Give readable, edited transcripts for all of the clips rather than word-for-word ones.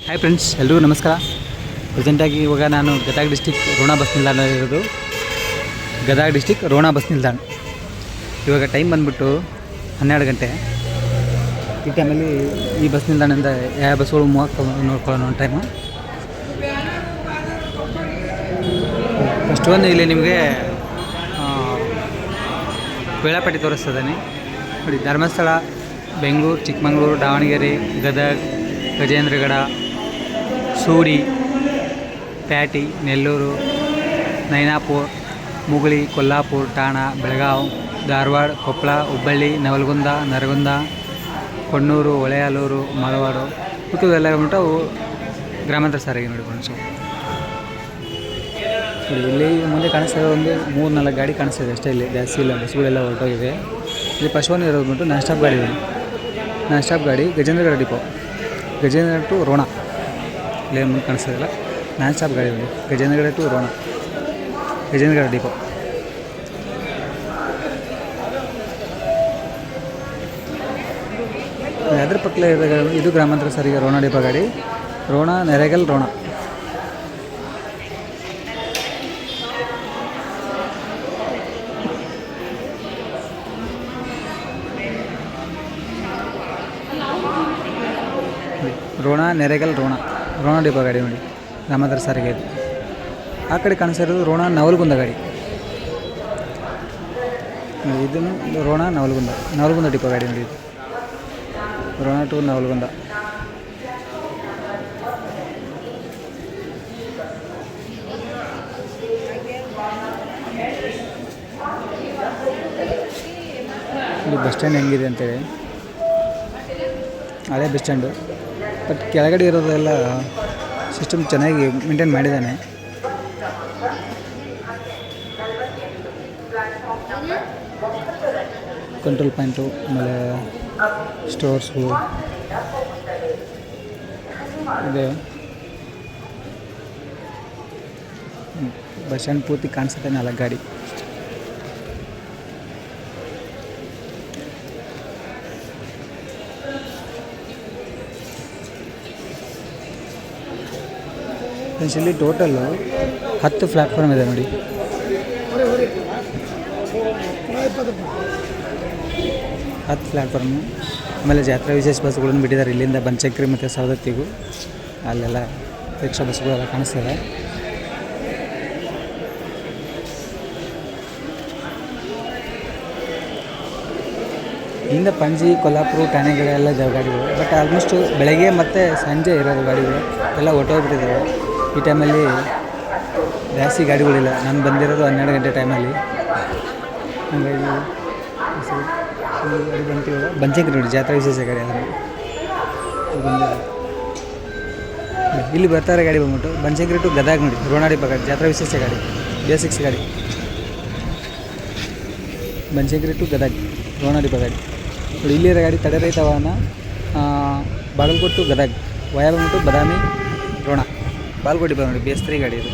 Hi friends, ಎಲ್ಲರಿಗೂ ನಮಸ್ಕಾರ. ಪ್ರೆಸೆಂಟಾಗಿ ಇವಾಗ ನಾನು ಗದಗ ಡಿಸ್ಟಿಕ್ ರೋಣ ಬಸ್ ನಿಲ್ದಾಣ ಇರೋದು. ಗದಗ ಡಿಸ್ಟಿಕ್ ರೋಣ ಬಸ್ ನಿಲ್ದಾಣ. ಇವಾಗ ಟೈಮ್ ಬಂದುಬಿಟ್ಟು 12 ಗಂಟೆ. ಈ ಟೈಮಲ್ಲಿ ಈ ಬಸ್ ನಿಲ್ದಾಣದಿಂದ ಯಾವ ಬಸ್ಗಳು ನೋಡ್ಕೊಳ್ಳೋಣ ಒಂದು ಟೈಮು. ಫಸ್ಟ್ ಒಂದು ಇಲ್ಲಿ ನಿಮಗೆ ವೇಳಾಪಟ್ಟಿ ತೋರಿಸ್ತದೇನೆ ನೋಡಿ. ಧರ್ಮಸ್ಥಳ, ಬೆಂಗಳೂರು, ಚಿಕ್ಕಮಗಳೂರು, ದಾವಣಗೆರೆ, ಗದಗ, ಗಜೇಂದ್ರಗಡ, ಸೂಡಿ, ಪ್ಯಾಟಿ, ನೆಲ್ಲೂರು, ನೈನಾಪುರ, ಮುಗುಳಿ, ಕೊಲ್ಲಾಪುರ, ಠಾಣಾ, ಬೆಳಗಾವಿ, ಧಾರವಾಡ, ಕೊಪ್ಪಳ, ಹುಬ್ಬಳ್ಳಿ, ನವಲಗುಂದ, ನರಗುಂದ, ಕೊಣ್ಣೂರು, ಹೊಳೆಯಾಲೂರು, ಮಳವಾಡು ಮತ್ತು ಇವೆಲ್ಲ ಬಂದ್ಬಿಟ್ಟು ಅವು ಗ್ರಾಮಾಂತರ ಸಾರಿಗೆ ನೋಡಿ ಫ್ರೆಂಡ್ಸು. ಇಲ್ಲಿ ಮುಂದೆ ಕಾಣಿಸ್ತಾ ಒಂದು 3-4 ಗಾಡಿ ಕಾಣಿಸ್ತಿದೆ ಅಷ್ಟೇ. ಇಲ್ಲಿ ಜಾಸ್ತಿ ಇಲ್ಲ, ಬಸ್ಗಳೆಲ್ಲ ಹೊರಟೋಗಿದೆ. ಇಲ್ಲಿ ಫಸ್ಟ್ ಒನ್ ಇರೋದು ಬಂದು ನಾನ್ ಸ್ಟಾಪ್ ಗಾಡಿ ಇದೆ. ನಾನ್ ಸ್ಟಾಪ್ ಗಾಡಿ ಗಜೇಂದ್ರಗಡ ಡಿಪೋ, ಗಜೇಂದ್ರಗಡ ಟು ರೋಣ. ಇಲ್ಲಿ ಮುಂದೆ ಕಾಣಿಸ್ತಿಲ್ಲ, ನಾನ್ ಸ್ಟಾಪ್ ಗಾಡಿ ಇದೆ ಗಜೇಂದ್ರಗಡ ಟು ರೋಣ, ಗಜೇಂದ್ರಗಡ ಡಿಪೋ. ಅದ್ರ ಪಕ್ಕಲೇ ಇದು ಗ್ರಾಮಾಂತರ ಸಾರಿಗೆ ರೋಣ ಡಿಪೋ ಗಾಡಿ. ರೋಣ, ನೆರೆಗಲ್, ರೋಣ. ರೋಣ, ನೆರೆಗಲ್, ರೋಣ ಡಿಪೋ ಗಾಡಿ ನೋಡಿ, ಗ್ರಾಮಾಂತರ ಸಾರಿಗೆ ಇದು. ಆ ಕಡೆ ಕಾಣಿಸಿರೋದು ರೋಣ ನವಲಗುಂದ ಗಾಡಿ. ಇದನ್ನು ರೋಣ ನವಲಗುಂದ ಡಿಪೋ ಗಾಡಿ ನೋಡಿ. ಇದು ರೋಣ ಟು ನವಲಗುಂದ. ಇಲ್ಲಿ ಬಸ್ ಸ್ಟ್ಯಾಂಡ್ ಹೆಂಗಿದೆ ಅಂತೇಳಿ, ಅದೇ ಬಸ್ ಸ್ಟ್ಯಾಂಡು. ಬಟ್ ಕೆಳಗಡೆ ಇರೋದೆಲ್ಲ ಸಿಸ್ಟಮ್ ಚೆನ್ನಾಗಿ ಮೇಂಟೈನ್ ಮಾಡಿದ್ದಾನೆ. ಕಂಟ್ರೋಲ್ ಪಾಯಿಂಟು, ಆಮೇಲೆ ಸ್ಟೋರ್ಸ್ಗಳು ಇದೆ. ಬಸ್ ಸ್ಟ್ಯಾಂಡ್ ಪೂರ್ತಿ ಕಾಣಿಸುತ್ತೆ 4 ಗಾಡಿ. ಇಲ್ಲಿ ಟೋಟಲ್ಲು 10 ಪ್ಲ್ಯಾಟ್ಫಾರ್ಮ್ ಇದೆ ನೋಡಿ. 10 ಪ್ಲ್ಯಾಟ್ಫಾರ್ಮು. ಆಮೇಲೆ ಜಾತ್ರಾ ವಿಶೇಷ ಬಸ್ಗಳನ್ನು ಬಿಟ್ಟಿದ್ದಾರೆ ಇಲ್ಲಿಂದ ಬನಶಂಕರಿ ಮತ್ತು ಸವದತ್ತಿಗೂ. ಅಲ್ಲೆಲ್ಲ ರಿಕ್ಷಾ ಬಸ್ಗಳೆಲ್ಲ ಕಾಣಿಸ್ತದೆ. ಇಲ್ಲಿಂದ ಪಣಜಿ, ಕೊಲ್ಲಾಪುರ, ಠಾಣೆಗಳೆಲ್ಲ ಗಾಡಿಗಳು. ಬಟ್ ಆಲ್ಮೋಸ್ಟ್ ಬೆಳಗ್ಗೆ ಮತ್ತು ಸಂಜೆ ಇರೋದು ಗಾಡಿಗಳು ಎಲ್ಲ ಹೊಟ್ಟೋಗ್ಬಿಟ್ಟಿದ್ದಾವೆ. ಈ ಟೈಮಲ್ಲಿ ಜಾಸ್ತಿ ಗಾಡಿಗಳಿಲ್ಲ. ನಾನು ಬಂದಿರೋದು 12 ಗಂಟೆ ಟೈಮಲ್ಲಿ. ಹಾಗಾಗಿ ಗಾಡಿ ಬಂತಿವಾಗ ಬನಶಂಕರಿ ನೋಡಿ, ಜಾತ್ರಾ ವಿಶೇಷ ಗಾಡಿ. ಅದನ್ನು ಇಲ್ಲಿ ಬರ್ತಾರೆ ಗಾಡಿ ಬಂದ್ಬಿಟ್ಟು ಬನಶಂಕರಿ ಟು ಗದಗ ನೋಡಿ, ರೋಣ ಡಿಪೋ ಗಾಡಿ, ಜಾತ್ರಾ ವಿಶೇಷ ಗಾಡಿ, ಬೇಸಿಕ್ಸ್ ಗಾಡಿ. ಬನಶಂಕರಿ ಟು ಗದಗ ರೋಣ ಡಿಪೋ ಗಾಡಿ ನೋಡಿ. ಇಲ್ಲಿರೋ ಗಾಡಿ ತಡೆರಹಿತ ವಾಹನ ಬಾಗಲಕೋಟೆ ಟು ಗದಗ, ವಯ ಬಂದ್ಬಿಟ್ಟು ಬದಾಮಿ, ರೋಣ, ಬಾಗಲಕೋಟೆ ಡಿಪೋ ನೋಡಿ, BS3 ಗಾಡಿ ಇದು.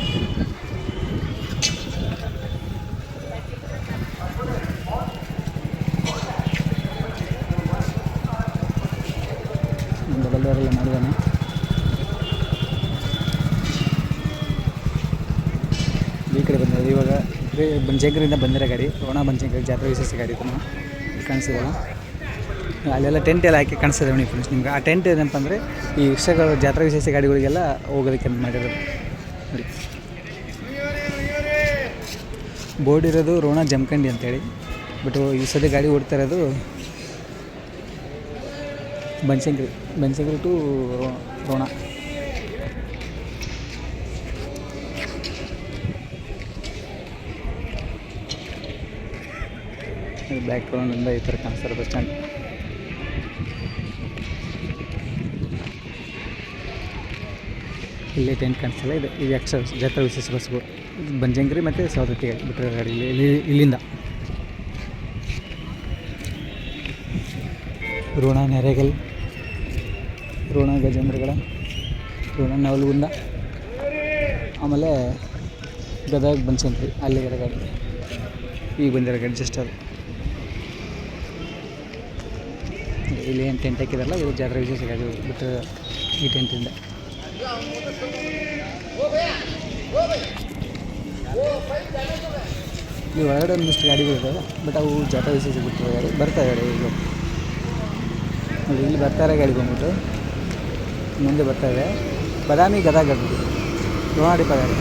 ಬದಲಾವಣೆ ಮಾಡಿದ್ದಾನೆ. ಈ ಕಡೆ ಬಂದಿದೆ ಇವಾಗ ಬನಶಂಕರಿಯಿಂದ ಬಂದಿರೋ ಗಾಡಿ, ರೋಣ ಬನಶಂಕರಿ ಜಾತ್ರಾ ವಿಶೇಷ ಗಾಡಿ. ಇದನ್ನು ಕಾಣಿಸಿದಲ್ಲ, ಅಲ್ಲೆಲ್ಲ ಟೆಂಟ್ ಎಲ್ಲ ಹಾಕಿ ಕಾಣಿಸ್ತದೆ ನೋಡಿ ಫ್ರೆಂಡ್ಸ್ ನಿಮ್ಗೆ. ಆ ಟೆಂಟ್ ಏನಪ್ಪ ಅಂದರೆ ಈ ರಿಕ್ಷಾಗಳು, ಜಾತ್ರಾ ವಿಶೇಷ ಗಾಡಿಗಳಿಗೆಲ್ಲ ಹೋಗೋದಕ್ಕೆ ಮಾಡಿರೋದು ನೋಡಿ. ಬೋರ್ಡ್ ಇರೋದು ರೋಣ ಜಮಖಂಡಿ ಅಂತೇಳಿ. ಬಟ್ ಈ ಸದ್ಯ ಗಾಡಿ ಓಡ್ತಾ ಇರೋದು ಬನಶಂಕರಿ ಟು ರೋಣ. ಬ್ಯಾಕ್ ಗ್ರೌಂಡಿಂದ ಈ ಥರ ಕಾಣಿಸ್ತಾರೆ ಬಸ್ ಸ್ಟ್ಯಾಂಡ್. ಇಲ್ಲಿ ಟೆಂಟ್ ಕಾಣಿಸ್ತಲ್ಲ, ಇದು ಎಕ್ಸ್ಟ್ರಾ ಜಾತ್ರಾ ವಿಶೇಷ ಬಸ್ಗಳು. ಬನಶಂಕರಿ ಮತ್ತು ಸವದತ್ತಿ ಬಿಟ್ಟರೆ ಗಾಡಿ ಇಲ್ಲಿಂದ. ರೋಣ, ನೆರೆಗಲ್, ರೋಣ, ಗಜೇಂದ್ರಗಡ, ರೋಣ, ನವಲಗುಂದ, ಆಮೇಲೆ ಗದಗ, ಬನಶಂಕರಿ ಅಲ್ಲಿರೋ ಗಾಡಿ. ಈಗ ಬಂದಿರೋ ಗಾಡಿ ಜಸ್ಟ್ ಅದು. ಇಲ್ಲಿ ಏನು ಟೆಂಟ್ ಹಾಕಿದಾರಲ್ಲ, ಇದು ಜಾತ್ರಾ ವಿಶೇಷ ಗಾಡಿ ಬಿಟ್ಟು ಈ ಟೆಂಟಿಂದ ಇಲ್ಲಿ ಒಳಗಡೆ ಒಂದಿಷ್ಟು ಗಾಡಿಗಳಿದ್ದಾವೆ, ಬಟ್ ಅವು ಜಾಟ ವಿಶೇಷ ಬಿಟ್ಟಿರೋ ಗಾಡಿ ಬರ್ತಾ ಗಾಡಿ ಈಗ ನೋಡಿ. ಇಲ್ಲಿ ಬರ್ತಾರೆ ಗಾಡಿ ಬಂದ್ಬಿಟ್ಟು ಮುಂದೆ ಬರ್ತಾ ಇದೆ. ಬಾದಾಮಿ ಗದಗ ರೋಣ ಡಿಪ ಗಾಡಿ,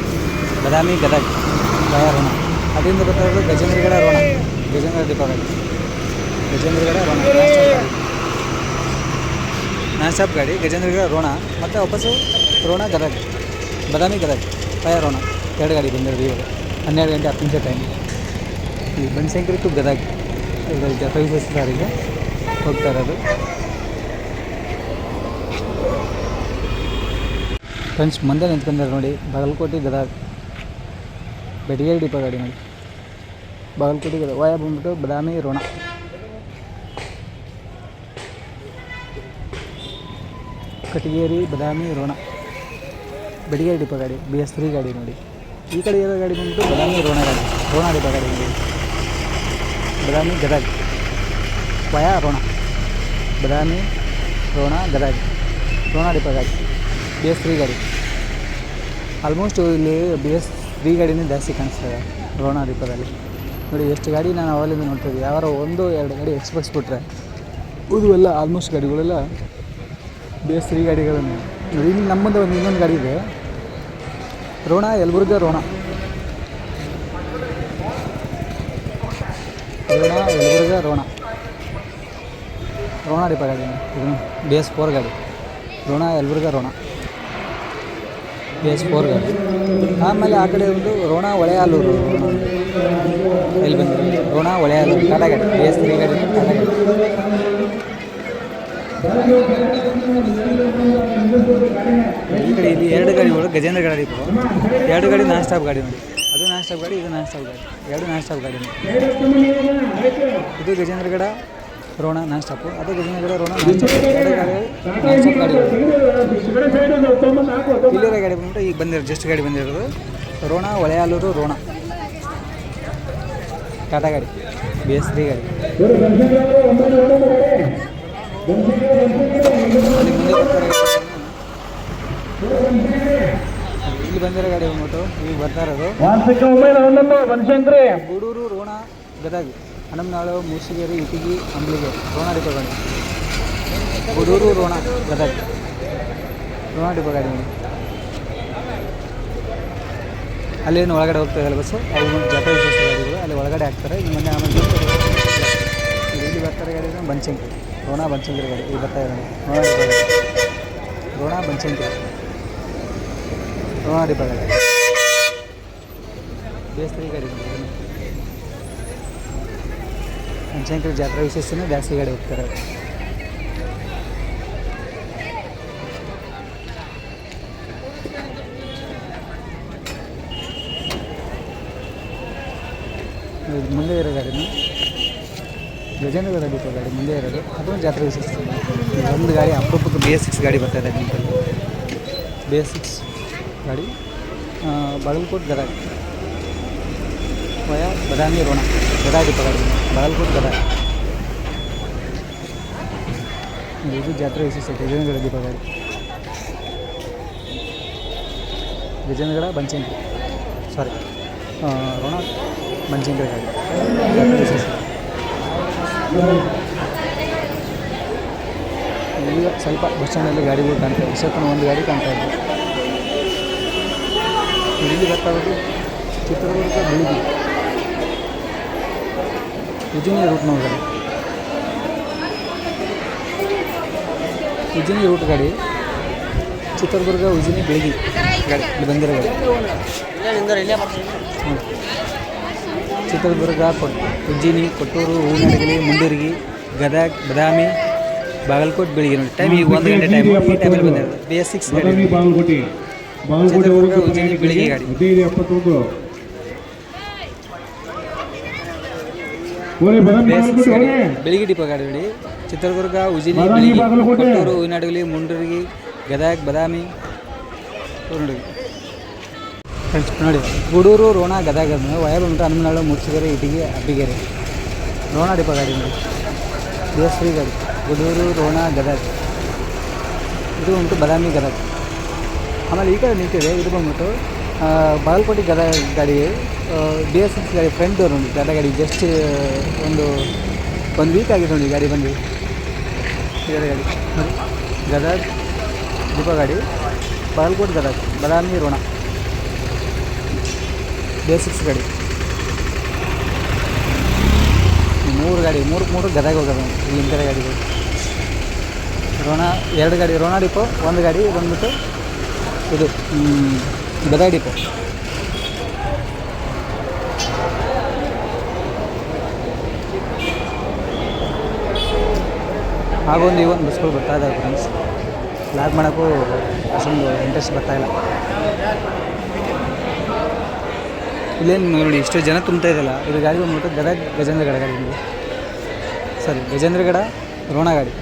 ಬಾದಾಮಿ ಗದಗ ರೋಣ. ಅದರಿಂದ ಬರ್ತಾ ಇರೋದು ಗಜೇಂದ್ರಗಡ ರೋಣ, ಗಜೇಂದ್ರ ಡಿಪ ಗಾಡಿ, ಗಜೇಂದ್ರಗಡ ರೋಣ ನಾನ್ ಸ್ಟಾಪ್ ಗಾಡಿ, ಗಜೇಂದ್ರಗಡ ರೋಣ ಮತ್ತು ವಾಪಸ್ಸು ರೋಣ ಗದಗ, ಬಾದಾಮಿ ಗದಗ ರೋಣ. 2 ಗಾಡಿ ಬಂದಿರೋದು ಇವಾಗ 12 ಗಂಟೆ 10 ನಿಮಿಷ ಟೈಮ್. ಈ ಬನಶಂಕರಿ ಟು ಗದಗ ಸರ್ವಿಸಸ್ ಸಾರಿಗೆ ಹೋಗ್ತಾ ಇರೋದು. ಫ್ರೆಂಡ್ಸ್ ಮುಂದೆ ನಿಂತ್ಕೊಂಡ್ರೆ ನೋಡಿ, ಬಾಗಲಕೋಟೆ ಗದಗ ಬೆಟಗೇರಿ ಡಿಪೋ ಗಾಡಿ ನೋಡಿ, ಬಾಗಲಕೋಟೆ ಗದಗ ವಾಯ ಬಂದ್ಬಿಟ್ಟು ಬಾದಾಮಿ ರೋಣ. ಕಟಗೇರಿ ಬಾದಾಮಿ ರೋಣ ಬೆಟಗೇರಿ ಡಿಪೋ ಗಾಡಿ, BS3 ಗಾಡಿ ನೋಡಿ. ಈ ಕಡೆ ಇರೋ ಗಾಡಿ ಬಂದ್ಬಿಟ್ಟು ಬಾದಾಮಿ ರೋಣ ಗಾಡಿ, ರೋಣ ಡಿಪೋ ಗಾಡಿ ನೋಡಿ. ಬಾದಾಮಿ ಗದಗ ವಯ ರೋಣ, ಬಾದಾಮಿ ರೋಣ ಗದಗ ರೋಣ ಡಿಪೋ ಗಾಡಿ, BS3 ಗಾಡಿ. ಆಲ್ಮೋಸ್ಟ್ ಇಲ್ಲಿ BS3 ಗಾಡಿನೇ ಜಾಸ್ತಿ ಕಾಣಿಸ್ತದೆ ರೋಣ ಡಿಪೋದಲ್ಲಿ ನೋಡಿ. ಎಷ್ಟು ಗಾಡಿ ನಾನು ಅವಾಗಲಿಂದ ನೋಡ್ತಿದ್ದೆ, ಯಾವಾರ 1-2 ಗಾಡಿ ಎಕ್ಸ್ಪ್ರೆಸ್ ಬಿಟ್ಟರೆ ಉಳಿದೆಲ್ಲ ಆಲ್ಮೋಸ್ಟ್ ಗಾಡಿಗಳೆಲ್ಲ BS3 ಗಾಡಿಗಳನ್ನು ನೋಡಿ. ಇಲ್ಲಿ ನಮ್ಮ ಮುಂದೆ ಇನ್ನೊಂದು ಗಾಡಿ ಇದೆ, ರೋಣ ಯಲಬುರ್ಗ ರೋಣ, ಯಲಬುರ್ಗ ರೋಣ ಡಿಪೋ ಗಾಡಿ. ಇದು BS4 ಗಾಡಿ, ರೋಣ ಯಲಬುರ್ಗ ರೋಣ BS4 ಗಾಡಿ. ಆಮೇಲೆ ಆ ಕಡೆ ಒಂದು ರೋಣ ಹೊಳೆಯಾಲೂರು ರೋಣ, ಇಲ್ಲಿ ಬಂದಿದೆ ರೋಣ ಹೊಳೆಯಾಲೂರು ಟಾಟಾ ಗಾಡಿ, BS3 ಗಾಡಿ ಟಾಟಾ ಗಾಡಿ. ಈ ಕಡೆ ಇಲ್ಲಿ 2 ಗಾಡಿಗಳು ಗಜೇಂದ್ರ ಗಾಡಿ, 2 ಗಾಡಿ ನಾನ್ ಸ್ಟಾಪ್ ಗಾಡಿ ನೋಡಿ. ಅದು ನಾನ್ ಸ್ಟಾಪ್ ಗಾಡಿ, ಇದು ನಾನ್ ಸ್ಟಾಪ್ ಗಾಡಿ, 2 ನಾನ್ ಸ್ಟಾಪ್ ಗಾಡಿ. ಇದು ಗಜೇಂದ್ರಗಡ ರೋಣ ನಾನ್ ಸ್ಟಾಪು, ಅದು ಗಜೇಂದ್ರಗಡ ರೋಣ ನಾನ್ ಸ್ಟಾಪ್. 2 ಗಾಡಿ ನಾನ್ ಸ್ಟಾಪ್ ಗಾಡಿ. ಇಲ್ಲಿರೋ ಗಾಡಿ ಬಂದ್ಬಿಟ್ಟು ಈಗ ಬಂದಿರೋ ಜಸ್ಟ್ ಗಾಡಿ ಬಂದಿರೋದು ರೋಣ ಹೊಳೆಯಾಲೂರು ರೋಣ ಟಾಟಾ ಗಾಡಿ, BS3 ಗಾಡಿ. ಇಲ್ಲಿ ಬಂದಿರೋ ಗಾಡಿ ಬಂದ್ಬಿಟ್ಟು ಈಗ ಬರ್ತಾ ಇರೋದು ಗೂಡೂರು ರೋಣ ಗದಗ ಹನಮನಾಳು ಮೂಸಿಗೆರೆ ಇಟಗಿ ಅಂಬ್ಲಿಗೆ ರೋಣ ಡಿಪೋ ಗಾಡಿ, ಗೂಡೂರು ರೋಣ ಗದಗ ರೋಣ ಡಿಪೋ ಗಾಡಿ ನೋಡಿ. ಅಲ್ಲೇನು ಒಳಗಡೆ ಹೋಗ್ತಾಯಿಲ್ಲ ಬಸ್ಸು, ಅವು ಜಾತ್ರೆ ವಿಶೇಷ ಗಾಡಿಗಳು ಅಲ್ಲಿ ಒಳಗಡೆ ಹಾಕ್ತಾರೆ. ಈಗ ಮೊನ್ನೆ ಆಮೇಲೆ ಇಲ್ಲಿ ಬರ್ತಾರೆ ಗಾಡಿ ಬನಶಂಕರಿ ರೋಣ ಬನಶಂಕರಿ ಗಾಡಿ ಇಲ್ಲಿ ಬರ್ತಾ ಇರೋದು ರೋಣ ಡಿಪೋ ಗಾಡಿ, ರೋಣ ಬನಶಂಕರಿ ರೋಣ ಡಿಪೋ ಗಾಡಿ, BS3 ಗಾಡಿ. ಬನಶಂಕರಿ ಜಾತ್ರಾ ವಿಶೇಷನೇ ಜಾಸ್ತಿ ಗಾಡಿ ಹೋಗ್ತಾರೆ. ಮುಂದೆ ಇರೋ ಗಾಡಿನ ಗಜೇಂದ್ರಗಡ ಡಿಪೋ ಗಾಡಿ ಮುಂದೆ ಇರೋದು, ಅದೊಂದು ಜಾತ್ರೆ ವಿಶೇಷ. ಒಂದು ಗಾಡಿ ಅಪರೂಪಕ್ಕೆ BS6 ಗಾಡಿ ಬರ್ತಾಯಿದೆ ನಿಂತಲ್ಲಿ, BS6 ಗಾಡಿ ಬಾಗಲಕೋಟೆ ಗದಗ ವಯ ಬಾದಾಮಿ ರೋಣ ಗದಗ ಡಿಪೋ ಗಾಡಿ, ಬಾಗಲಕೋಟೆ ಗದಗ. ಇದು ಜಾತ್ರೆ ವಿಶೇಷ ಗಜೇಂದ್ರಗಡ ಡಿಪೋ ಗಾಡಿ, ಗಜೇಂದ್ರಗಡ ಬನಶಂಕರಿ ರೋಣ ಬನಶಂಕರಿ ಗಾಡಿ ಜಾತ್ರೆ ವಿಶೇಷ. ಈಗ ಸ್ವಲ್ಪ ಬಸ್ ಸ್ಟ್ಯಾಂಡಲ್ಲಿ ಗಾಡಿಗಳು ಕಾಣ್ತಾ ಇದೆ, ಸ್ವಲ್ಪ ಒಂದು ಗಾಡಿ ಕಾಣ್ತಾ ಇದೆ. ಇಲ್ಲಿ ಬರ್ತಾ ಇರೋದು ಚಿತ್ರದುರ್ಗ ಬಿಳಿಗಿ ಉಜಿನಿ ರೂಟ್ ಗಾಡಿ, ಉಜಿನಿ ರೂಟ್ ಗಾಡಿ, ಚಿತ್ರದುರ್ಗ ಉಜಿನಿ ಬಿಳಿಗಿ ಗಾಡಿ ಇಲ್ಲಿ ಬಂದಿರೋ ಗಾಡಿ. ಚಿತ್ರದುರ್ಗ ಉಜ್ಜಿನಿ ಕೊಟ್ಟೂರು ಹೂವಿನಡಗಲಿ ಮುಂಡೂರಿಗೆ ಗದಗ ಬಾದಾಮಿ ಬಾಗಲಕೋಟೆ ಬೆಳಿಗ್ಗೆ ನೋಡಿ. ಟೈಮ್ ಈಗ 1 ಗಂಟೆ ಟೈಮ್. ಈ ಟೈಮಲ್ಲಿ ಬಂದಿರೋದು BS6 ಗಾಡಿ, ಚಿತ್ರದುರ್ಗ ಉಜ್ಜಿನಿ ಬೆಳಿಗ್ಗೆ ಗಾಡಿ, ಬೆಳಿಗ್ಗೆ ಡಿಪೋ ಗಾಡಿ ನೋಡಿ. ಚಿತ್ರದುರ್ಗ ಉಜ್ಜಿನಿ ಬೆಳಿಗ್ಗೆ ಕೊಟ್ಟೂರು ಹೂವಿನಡಗಲಿ ಮುಂಡೂರಿಗೆ ಗದಗ ಬಾದಾಮಿ ನೋಡಿ. ಫ್ರೆಂಡ್ಸ್ ನೋಡಿ, ಗೂಡೂರು ರೋಣ ಗದಗ ವಯ ಬಂದ್ಬಿಟ್ಟು ಹನುಮನಾಳು ಮೂರ್ಸಿಗೆರೆ ಇಟಗಿ ಅಬ್ಬಿಗೆರೆ ರೋಣ ಡಿಪೋ ಗಾಡಿ ನೋಡಿ. BS3 ಗಾಡಿ, ಗೂಡೂರು ರೋಣ ಗದಗ. ಇದು ಬಂದ್ಬಿಟ್ಟು ಬಾದಾಮಿ ಗದಗ ಆಮೇಲೆ ಈ ಕಡೆ ನಿಂತಿದೆ ಇದು ಬಂದ್ಬಿಟ್ಟು ಬಾಗಲಕೋಟೆ ಗದಗ ಗಾಡಿ BS6 ಗಾಡಿ ಫ್ರಂಟ್ ಡೋರ್ ನೋಡಿ ಗದಗ ಗಾಡಿ ಜಸ್ಟ್ ಒಂದು ವೀಕ್ ಆಗಿದೆ ನೋಡಿ ಗಾಡಿ ಬಂದು ಬೇರೆ ಗಾಡಿ ನೋಡಿ ಗದಗ ದೀಪ ಗಾಡಿ ಬಾಗಲಕೋಟೆ ಗದಗ ಬದಾಮಿ ರೋಣ BS6 ಗಾಡಿ ಮೂರು ಗದಗ ಹೋಗೋದು ಇಲ್ಲಿಂದ ಬೇರೆ ಗಾಡಿಗಳು ರೋಣ 2 ಗಾಡಿ ರೋಣ ಡಿಪೋ, ಒಂದು ಗಾಡಿ ಬಂದ್ಬಿಟ್ಟು ಇದು ಗದಗ ಡಿಪೋ. ಹಾಗೊಂದು ಇವೊಂದು ಬಸ್ಗಳು ಬರ್ತಾ ಇದ್ದಾವೆ ಫ್ರೆಂಡ್ಸ್. ಲಾಗ್ ಮಾಡೋಕ್ಕೂ ಅಷ್ಟೊಂದು ಇಂಟ್ರೆಸ್ಟ್ ಬರ್ತಾಯಿಲ್ಲ. ಇಲ್ಲೇನು ನೋಡಿ ಇಷ್ಟು ಜನ ತುಂಬ್ತಾ ಇದೆಯಲ್ಲ, ಇದು ಗಾಡಿ ಬಂದ್ಬಿಟ್ಟು ಗದಗ ಗಜೇಂದ್ರಗಡ ಗಾಡಿ ನಿಮಗೆ ಗಜೇಂದ್ರಗಡ ರೋಣ ಗಾಡಿ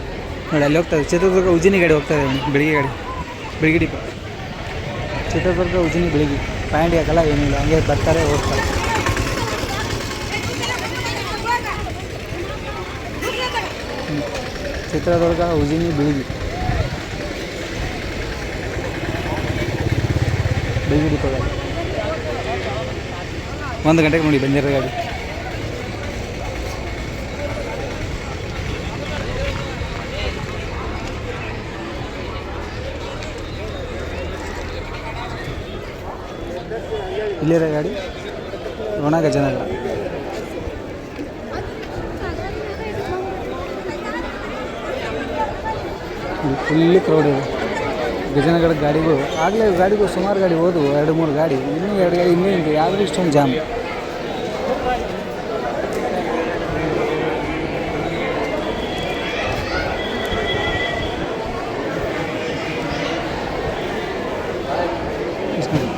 ನೋಡಿ ಅಲ್ಲಿ ಹೋಗ್ತಾಯಿದೆ. ಚಿತ್ರದುರ್ಗ ಉಜಿನಿ ಗಾಡಿ ಹೋಗ್ತಾಯಿದೆ ನೋಡಿ ಬೆಳಿಗ್ಗೆ ಡಿಪೋ ಚಿತ್ರದುರ್ಗ ಉಜಿನಿ ಬೆಳಿಗ್ಗೆ ಪ್ಯಾಂಡಿ ಹಾಕಲ್ಲ ಏನಿಲ್ಲ, ಹಂಗೆ ಬರ್ತಾರೆ ಹೋಗ್ತಾರೆ. ಚಿತ್ರದುರ್ಗ ಉಜಿನಿ ಬೆಳಿಗ್ಗೆ ಡಿಪೋ ಗಾಡಿ 1 ಗಂಟೆಗೆ ನೋಡಿ ಬಂದಿರೋ ಗಾಡಿ. ಇಲ್ಲಿರೋ ಗಾಡಿ ರೋಣ ಗಜೇಂದ್ರಗಡ. ಫುಲ್ಲಿ ಕ್ರೌಡ್ ಇದೆ ಗಜೇಂದ್ರಗಡ ಗಾಡಿಗಳು. ಆಗಲೇ ಗಾಡಿಗಳು ಸುಮಾರು ಗಾಡಿ ಹೋದವು, 2-3 ಗಾಡಿ, ಇನ್ನೂ 2 ಗಾಡಿ ಇನ್ನೂ ಇದೆ. ಯಾವುದೂ ಇಷ್ಟೊಂದು ಜಾಮ್.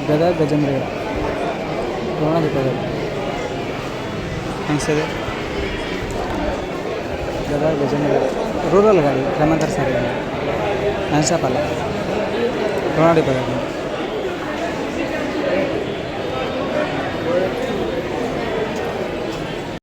ಗದಗ ಗಜೇಂದ್ರಗಡ ರೋಣ ಡಿಪೋದಲ್ಲಿ ಅನಿಸ್ತದೆ. ಗದಗ ಗಜೇಂದ್ರಗಡ ರೂರಲ್ ಗಾಡಿ ಗ್ರಾಮಾಂತರ ಸಾರಿಗೆ ನಾನ್ ಶಾಪ್ ಅಲ್ಲ ರೋಣ ಡಿಪೋದಲ್ಲಿ.